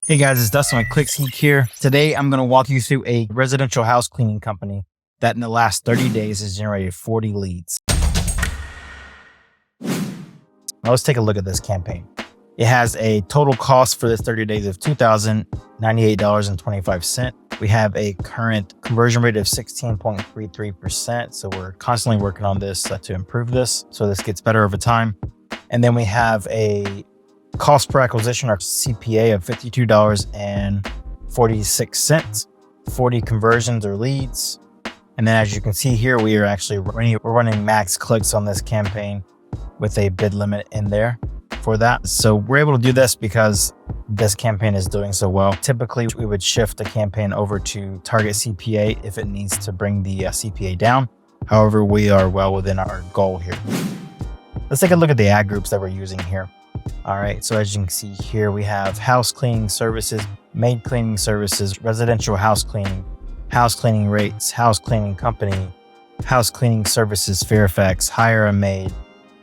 Hey guys, it's Dustin with ClickSeek here. Today, I'm going to walk you through a residential house cleaning company that in the last 30 days has generated 40 leads. Now let's take a look at this campaign. It has a total cost for this 30 days of $2,098.25. We have a current conversion rate of 16.33%. So we're constantly working on this to improve this, so this gets better over time. And then we have a cost per acquisition, or CPA, of $52.46, 40 conversions or leads. And then as you can see here, we're running max clicks on this campaign with a bid limit in there for that. So we're able to do this because this campaign is doing so well. Typically, we would shift the campaign over to target CPA if it needs to bring the CPA down. However, we are well within our goal here. Let's take a look at the ad groups that we're using here. All right, so as you can see here, we have house cleaning services, maid cleaning services, residential house cleaning rates, house cleaning company, house cleaning services Fairfax, hire a maid,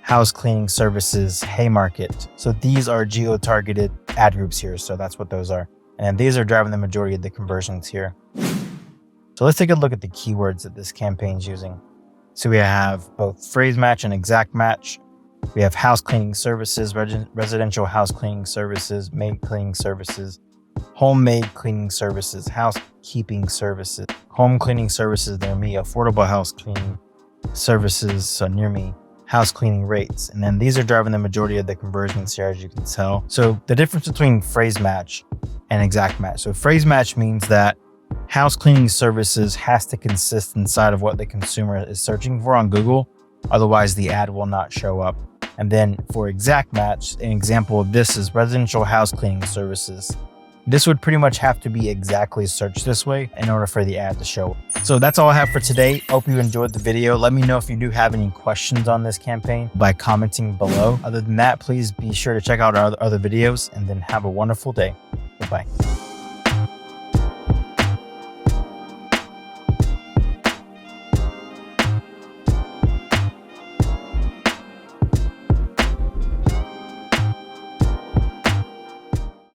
house cleaning services Haymarket. So these are geo-targeted ad groups here, so that's what those are. And these are driving the majority of the conversions here. So let's take a look at the keywords that this campaign is using. So we have both phrase match and exact match. We have house cleaning services, residential house cleaning services, maid cleaning services, homemade cleaning services, housekeeping services, home cleaning services near me, affordable house cleaning services near me, house cleaning rates. And then these are driving the majority of the conversions here, as you can tell. So the difference between phrase match and exact match. So phrase match means that house cleaning services has to consist inside of what the consumer is searching for on Google. Otherwise, the ad will not show up. And then for exact match, an example of this is residential house cleaning services. This would pretty much have to be exactly searched this way in order for the ad to show up. So that's all I have for today. Hope you enjoyed the video. Let me know if you do have any questions on this campaign by commenting below. Other than that, please be sure to check out our other videos, and then have a wonderful day. Bye-bye.